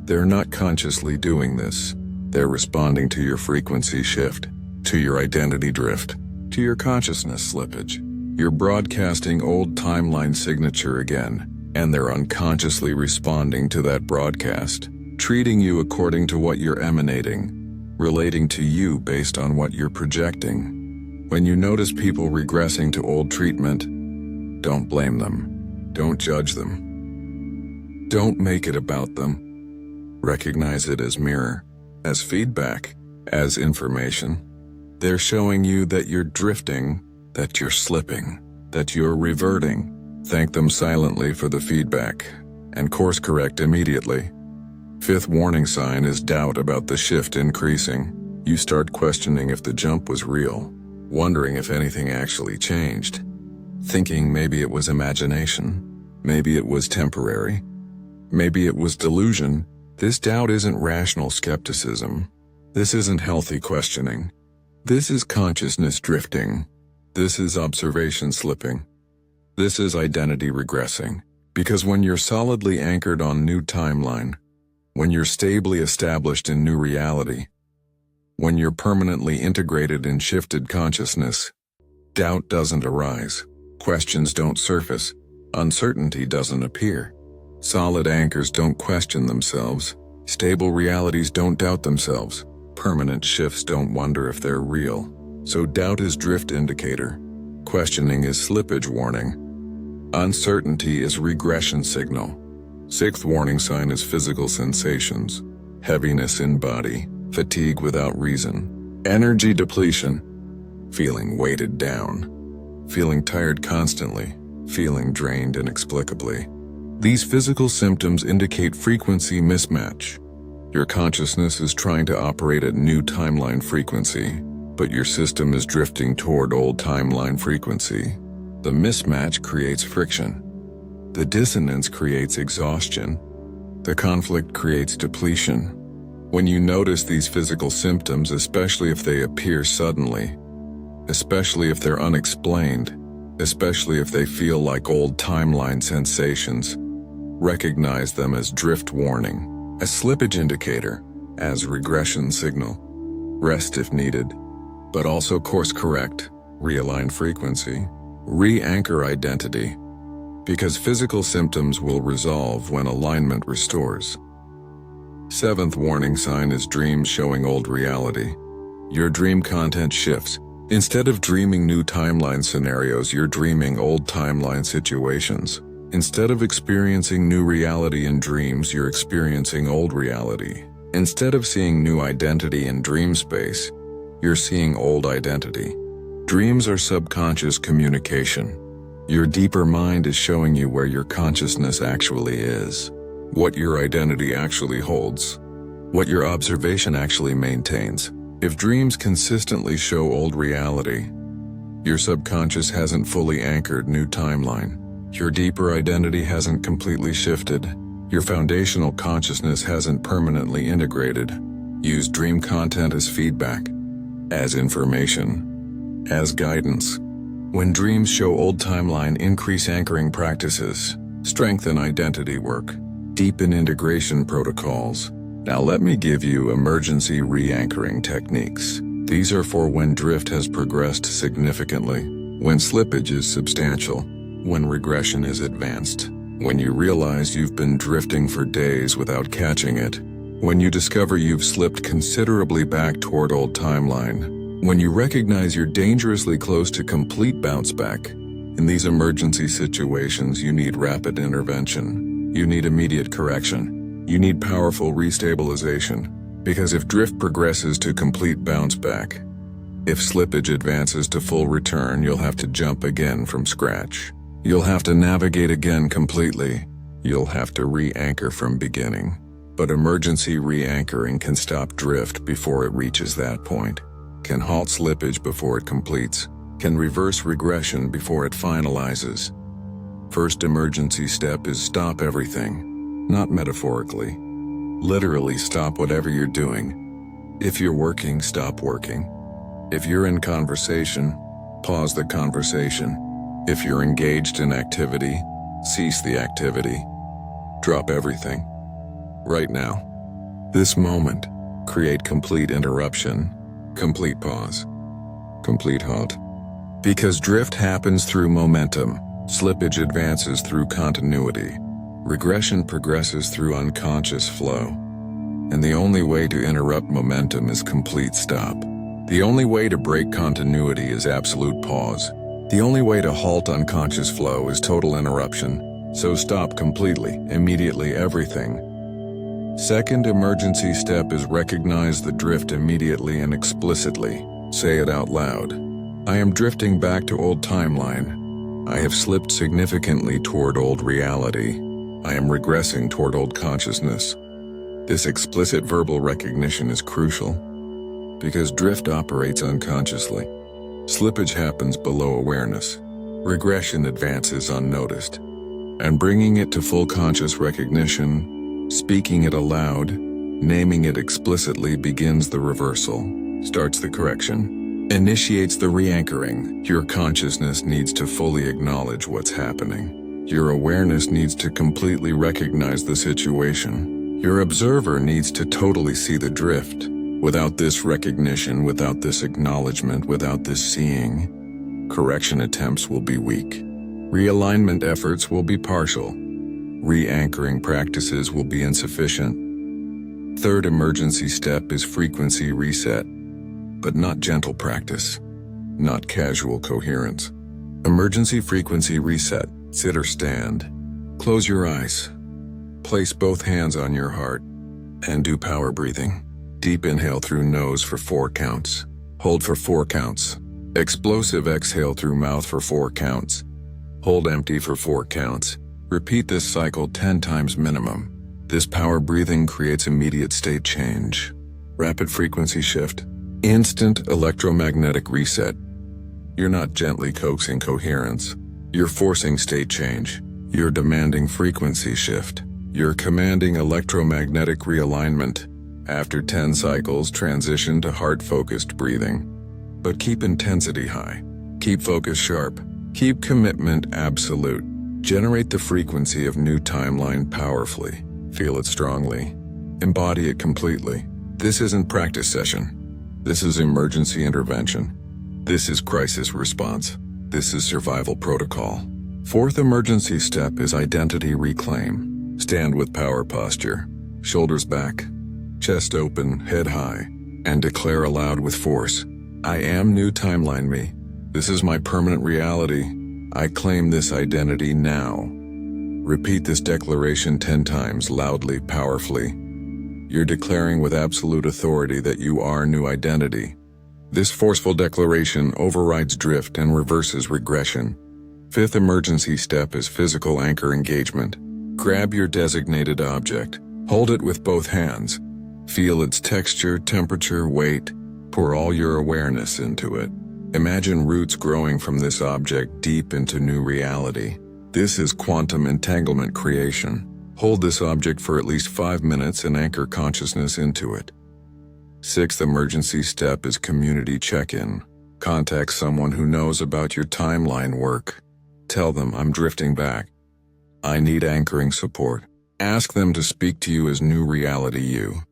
They're not consciously doing this. They're responding to your frequency shift, to your identity drift, to your consciousness slippage. You're broadcasting old timeline signature again, and they're unconsciously responding to that broadcast, treating you according to what you're emanating, relating to you based on what you're projecting. When you notice people regressing to old treatment, don't blame them. Don't judge them. Don't make it about them. Recognize it as mirror, as feedback, as information. They're showing you that you're drifting, that you're slipping, that you're reverting. Thank them silently for the feedback, and course correct immediately. Fifth warning sign is doubt about the shift increasing. You start questioning if the jump was real, wondering if anything actually changed, thinking maybe it was imagination, maybe it was temporary, maybe it was delusion. This doubt isn't rational skepticism. This isn't healthy questioning. This is consciousness drifting. This is observation slipping. This is identity regressing. Because when you're solidly anchored on new timeline, when you're stably established in new reality, when you're permanently integrated in shifted consciousness, doubt doesn't arise, questions don't surface, uncertainty doesn't appear. Solid anchors don't question themselves, stable realities don't doubt themselves, permanent shifts don't wonder if they're real. So doubt is drift indicator, questioning is slippage warning, uncertainty is regression signal. Sixth warning sign is physical sensations, heaviness in body, fatigue without reason, energy depletion, feeling weighted down, feeling tired constantly, feeling drained inexplicably. These physical symptoms indicate frequency mismatch. Your consciousness is trying to operate at new timeline frequency, but your system is drifting toward old timeline frequency. The mismatch creates friction. The dissonance creates exhaustion. The conflict creates depletion. When you notice these physical symptoms, especially if they appear suddenly, especially if they're unexplained, especially if they feel like old timeline sensations, recognize them as drift warning, as slippage indicator, as regression signal. Rest if needed, but also course correct, realign frequency, re-anchor identity, because physical symptoms will resolve when alignment restores. Seventh warning sign is dreams showing old reality. Your dream content shifts. Instead of dreaming new timeline scenarios, you're dreaming old timeline situations. Instead of experiencing new reality in dreams, you're experiencing old reality. Instead of seeing new identity in dream space, you're seeing old identity. Dreams are subconscious communication. Your deeper mind is showing you where your consciousness actually is, what your identity actually holds, what your observation actually maintains. If dreams consistently show old reality, your subconscious hasn't fully anchored new timeline. Your deeper identity hasn't completely shifted. Your foundational consciousness hasn't permanently integrated. Use dream content as feedback, as information, as guidance. When dreams show old timeline, increase anchoring practices, strengthen identity work, deepen integration protocols. Now let me give you emergency re-anchoring techniques. These are for when drift has progressed significantly, when slippage is substantial, when regression is advanced, when you realize you've been drifting for days without catching it, when you discover you've slipped considerably back toward old timeline, when you recognize you're dangerously close to complete bounce back. In these emergency situations, you need rapid intervention. You need immediate correction. You need powerful restabilization. Because if drift progresses to complete bounce back, if slippage advances to full return, you'll have to jump again from scratch. You'll have to navigate again completely. You'll have to re-anchor from beginning. But emergency re-anchoring can stop drift before it reaches that point, can halt slippage before it completes, can reverse regression before it finalizes. First emergency step is stop everything, not metaphorically. Literally stop whatever you're doing. If you're working, stop working. If you're in conversation, pause the conversation. If you're engaged in activity, cease the activity. Drop everything. Right now. This moment. Create complete interruption. Complete pause. Complete halt. Because drift happens through momentum, slippage advances through continuity, regression progresses through unconscious flow. And the only way to interrupt momentum is complete stop. The only way to break continuity is absolute pause. The only way to halt unconscious flow is total interruption. So stop completely, immediately, everything. Second emergency step is recognize the drift immediately and explicitly. Say it out loud. I am drifting back to old timeline. I have slipped significantly toward old reality. I am regressing toward old consciousness. This explicit verbal recognition is crucial because drift operates unconsciously. Slippage happens below awareness. Regression advances unnoticed. And bringing it to full conscious recognition, speaking it aloud, naming it explicitly begins the reversal, starts the correction, initiates the re-anchoring. Your consciousness needs to fully acknowledge what's happening. Your awareness needs to completely recognize the situation. Your observer needs to totally see the drift. Without this recognition, without this acknowledgement, without this seeing, correction attempts will be weak. Realignment efforts will be partial. Re-anchoring practices will be insufficient. Third emergency step is frequency reset, but not gentle practice, not casual coherence. Emergency frequency reset. Sit or stand. Close your eyes. Place both hands on your heart and do power breathing. Deep inhale through nose for 4 counts. Hold for 4 counts. Explosive exhale through mouth for 4 counts. Hold empty for 4 counts. Repeat this cycle 10 times minimum. This power breathing creates immediate state change. Rapid frequency shift. Instant electromagnetic reset. You're not gently coaxing coherence. You're forcing state change. You're demanding frequency shift. You're commanding electromagnetic realignment. After 10 cycles, transition to heart-focused breathing. But keep intensity high. Keep focus sharp. Keep commitment absolute. Generate the frequency of new timeline powerfully. Feel it strongly. Embody it completely. This isn't practice session. This is emergency intervention. This is crisis response. This is survival protocol. Fourth emergency step is identity reclaim. Stand with power posture. Shoulders back. Chest open, head high, and declare aloud with force, I am new timeline me. This is my permanent reality. I claim this identity now. Repeat this declaration 10 times loudly, powerfully. You're declaring with absolute authority that you are new identity. This forceful declaration overrides drift and reverses regression. Fifth emergency step is physical anchor engagement. Grab your designated object. Hold it with both hands. Feel its texture, temperature, weight. Pour all your awareness into it. Imagine roots growing from this object deep into new reality. This is quantum entanglement creation. Hold this object for at least 5 minutes and anchor consciousness into it. Sixth emergency step is community check-in. Contact someone who knows about your timeline work. Tell them, I'm drifting back. I need anchoring support. Ask them to speak to you as new reality you.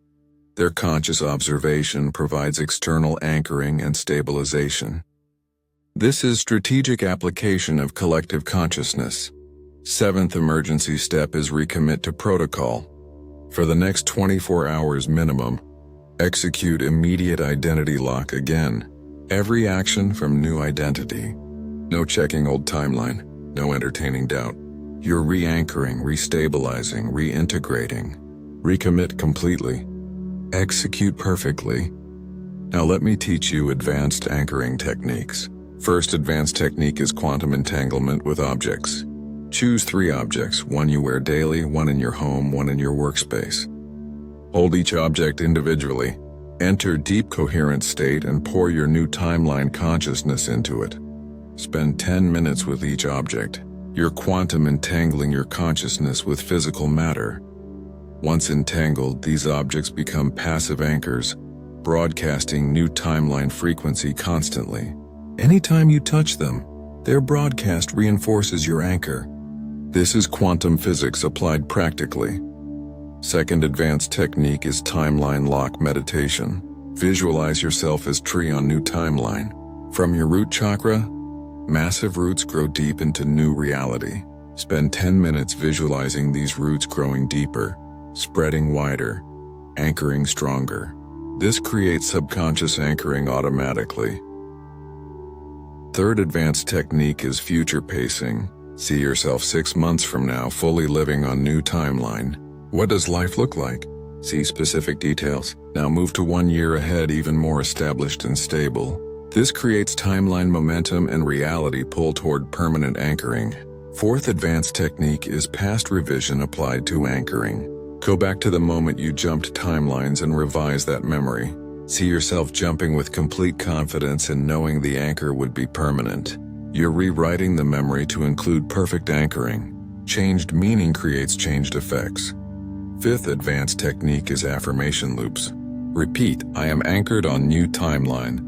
Their conscious observation provides external anchoring and stabilization. This is strategic application of collective consciousness. Seventh emergency step is recommit to protocol. For the next 24 hours minimum, execute immediate identity lock again. Every action from new identity. No checking old timeline, no entertaining doubt. You're re-anchoring, re-stabilizing, reintegrating. Recommit completely. Execute perfectly. Now let me teach you advanced anchoring techniques. First advanced technique is quantum entanglement with objects. Choose 3 objects, one you wear daily, one in your home, one in your workspace. Hold each object individually. Enter deep coherent state and pour your new timeline consciousness into it. Spend 10 minutes with each object. You're quantum entangling your consciousness with physical matter. Once entangled, these objects become passive anchors, broadcasting new timeline frequency constantly. Anytime you touch them, their broadcast reinforces your anchor. This is quantum physics applied practically. Second advanced technique is timeline lock meditation. Visualize yourself as tree on new timeline. From your root chakra, massive roots grow deep into new reality. Spend 10 minutes visualizing these roots growing deeper, spreading wider, anchoring stronger. This creates subconscious anchoring automatically. Third advanced technique is future pacing. See yourself 6 months from now fully living on new timeline. What does life look like? See specific details. Now move to 1 year ahead, even more established and stable. This creates timeline momentum and reality pull toward permanent anchoring. Fourth advanced technique is past revision applied to anchoring. Go back to the moment you jumped timelines and revise that memory. See yourself jumping with complete confidence and knowing the anchor would be permanent. You're rewriting the memory to include perfect anchoring. Changed meaning creates changed effects. Fifth advanced technique is affirmation loops. Repeat, I am anchored on new timeline.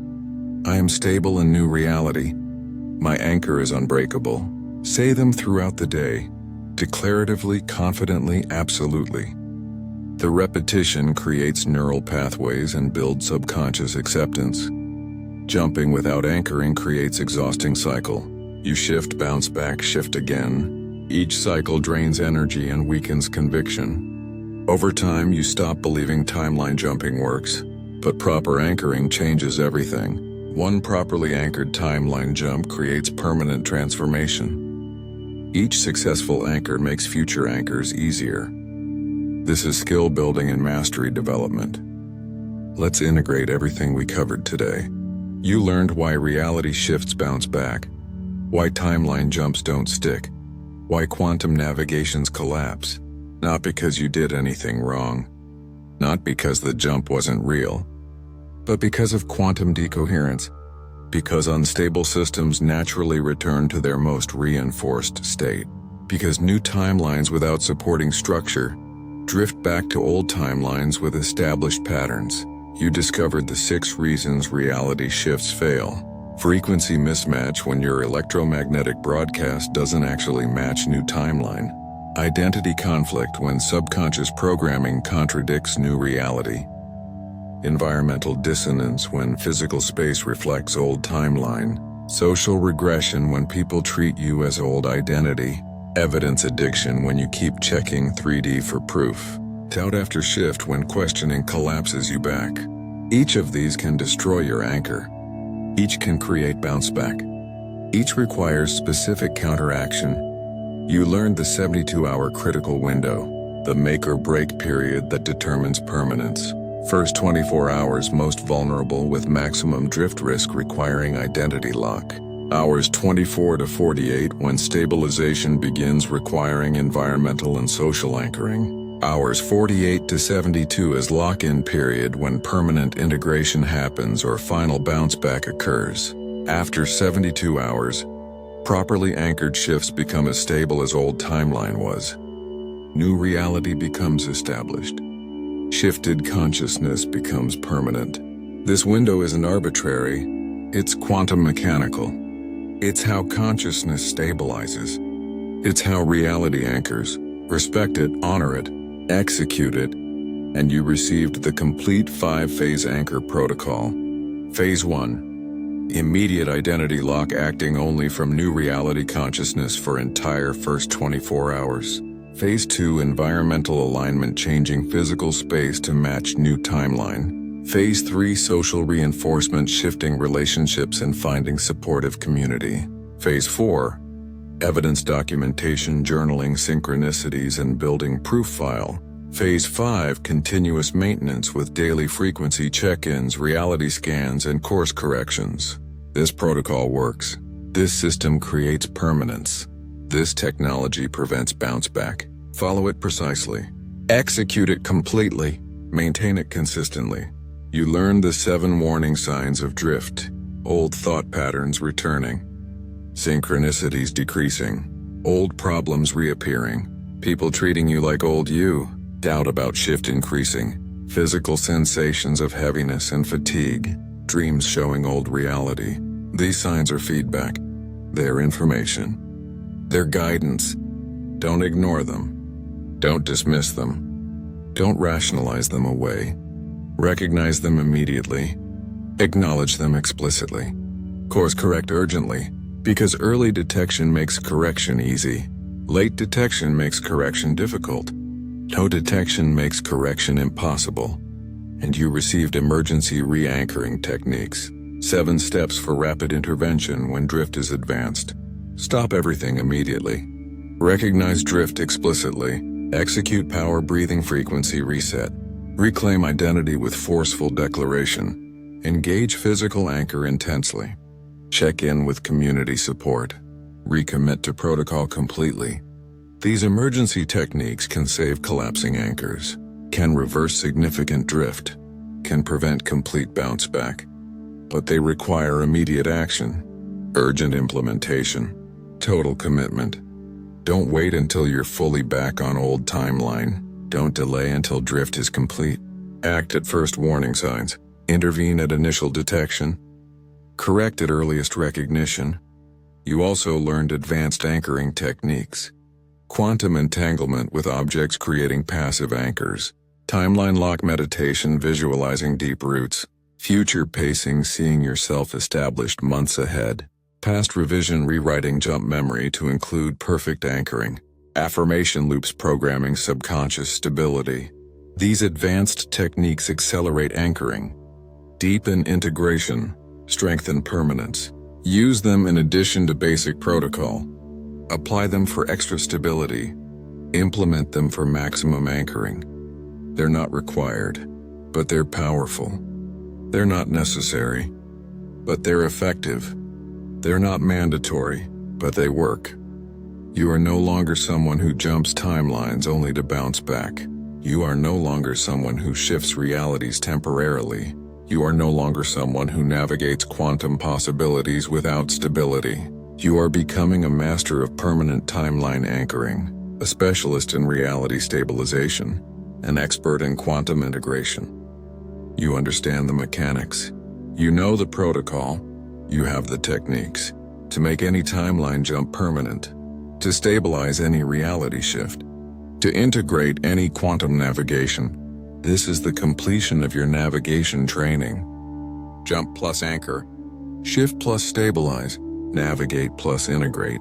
I am stable in new reality. My anchor is unbreakable. Say them throughout the day, declaratively, confidently, absolutely. The repetition creates neural pathways and builds subconscious acceptance. Jumping without anchoring creates exhausting cycle. You shift, bounce back, shift again. Each cycle drains energy and weakens conviction. Over time, you stop believing timeline jumping works, but proper anchoring changes everything. One properly anchored timeline jump creates permanent transformation. Each successful anchor makes future anchors easier. This is skill building and mastery development. Let's integrate everything we covered today. You learned why reality shifts bounce back, why timeline jumps don't stick, why quantum navigations collapse, not because you did anything wrong, not because the jump wasn't real, but because of quantum decoherence, because unstable systems naturally return to their most reinforced state, because new timelines without supporting structure drift back to old timelines with established patterns. You discovered the 6 reasons reality shifts fail. Frequency mismatch when your electromagnetic broadcast doesn't actually match new timeline. Identity conflict when subconscious programming contradicts new reality. Environmental dissonance when physical space reflects old timeline. Social regression when people treat you as old identity. Evidence addiction when you keep checking 3D for proof. Doubt after shift when questioning collapses you back. Each of these can destroy your anchor. Each can create bounce back. Each requires specific counteraction. You learned the 72-hour critical window, the make or break period that determines permanence. First 24 hours most vulnerable with maximum drift risk requiring identity lock. Hours 24 to 48 when stabilization begins requiring environmental and social anchoring. Hours 48 to 72 is lock-in period when permanent integration happens or final bounce back occurs. After 72 hours, properly anchored shifts become as stable as old timeline was. New reality becomes established. Shifted consciousness becomes permanent. This window isn't arbitrary, it's quantum mechanical. It's how consciousness stabilizes. It's how reality anchors. Respect it, honor it, execute it, and you received the complete 5-phase anchor protocol. Phase 1. Immediate identity lock acting only from new reality consciousness for entire first 24 hours. Phase 2. Environmental alignment changing physical space to match new timeline. Phase 3. Social reinforcement shifting relationships and finding supportive community. Phase 4. Evidence documentation, journaling synchronicities, and building proof file. Phase 5. Continuous maintenance with daily frequency check-ins, reality scans, and course corrections. This protocol works. This system creates permanence. This technology prevents bounce back. Follow it precisely. Execute it completely. Maintain it consistently. You learn the 7 warning signs of drift. Old thought patterns returning. Synchronicities decreasing. Old problems reappearing. People treating you like old you. Doubt about shift increasing. Physical sensations of heaviness and fatigue. Dreams showing old reality. These signs are feedback. They're information. They're guidance. Don't ignore them. Don't dismiss them. Don't rationalize them away. Recognize them immediately. Acknowledge them explicitly. Course correct urgently. Because early detection makes correction easy. Late detection makes correction difficult. No detection makes correction impossible. And you received emergency re-anchoring techniques. 7 steps for rapid intervention when drift is advanced. Stop everything immediately. Recognize drift explicitly. Execute power breathing frequency reset. Reclaim identity with forceful declaration. Engage physical anchor intensely. Check in with community support. Recommit to protocol completely. These emergency techniques can save collapsing anchors, can reverse significant drift, can prevent complete bounce back. But they require immediate action, urgent implementation, total commitment. Don't wait until you're fully back on old timeline. Don't delay until drift is complete. Act at first warning signs. Intervene at initial detection. Correct at earliest recognition. You also learned advanced anchoring techniques. Quantum entanglement with objects creating passive anchors. Timeline lock meditation, visualizing deep roots. Future pacing, seeing yourself established months ahead. Past revision, rewriting jump memory to include perfect anchoring. Affirmation loops, programming subconscious stability. These advanced techniques accelerate anchoring, deepen integration, strengthen permanence. Use them in addition to basic protocol. Apply them for extra stability. Implement them for maximum anchoring. They're not required, but they're powerful. They're not necessary, but they're effective. They're not mandatory, but they work. You are no longer someone who jumps timelines only to bounce back. You are no longer someone who shifts realities temporarily. You are no longer someone who navigates quantum possibilities without stability. You are becoming a master of permanent timeline anchoring, a specialist in reality stabilization, an expert in quantum integration. You understand the mechanics. You know the protocol. You have the techniques to make any timeline jump permanent, to stabilize any reality shift, to integrate any quantum navigation. This is the completion of your navigation training. Jump plus anchor, shift plus stabilize, navigate plus integrate.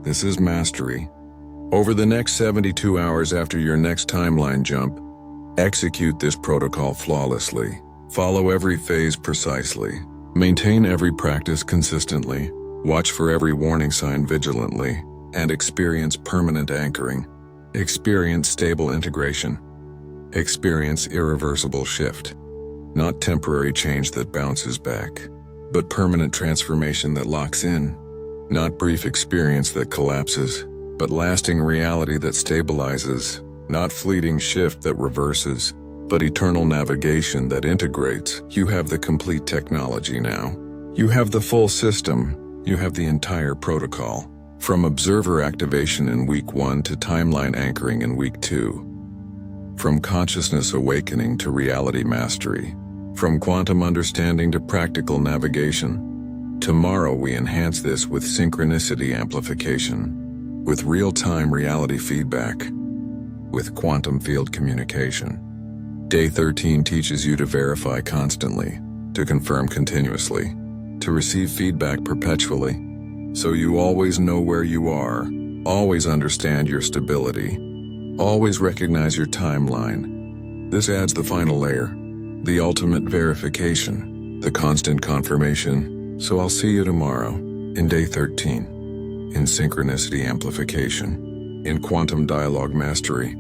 This is mastery. Over the next 72 hours after your next timeline jump, execute this protocol flawlessly. Follow every phase precisely. Maintain every practice consistently. Watch for every warning sign vigilantly. And experience permanent anchoring. Experience stable integration. Experience irreversible shift. Not temporary change that bounces back, but permanent transformation that locks in. Not brief experience that collapses, but lasting reality that stabilizes. Not fleeting shift that reverses, but eternal navigation that integrates. You have the complete technology now. You have the full system. You have the entire protocol. From observer activation in week 1 to timeline anchoring in week 2. From consciousness awakening to reality mastery. From quantum understanding to practical navigation. Tomorrow we enhance this with synchronicity amplification, with real-time reality feedback, with quantum field communication. Day 13 teaches you to verify constantly, to confirm continuously, to receive feedback perpetually, so you always know where you are, always understand your stability, always recognize your timeline. This adds the final layer, the ultimate verification, the constant confirmation. So I'll see you tomorrow, in day 13, in synchronicity amplification, in quantum dialogue mastery.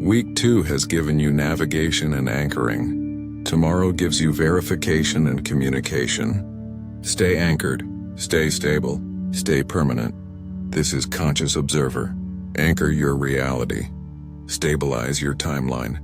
Week 2 has given you navigation and anchoring. Tomorrow gives you verification and communication. Stay anchored, stay stable, stay permanent. This is Conscious Observer. Anchor your reality. Stabilize your timeline.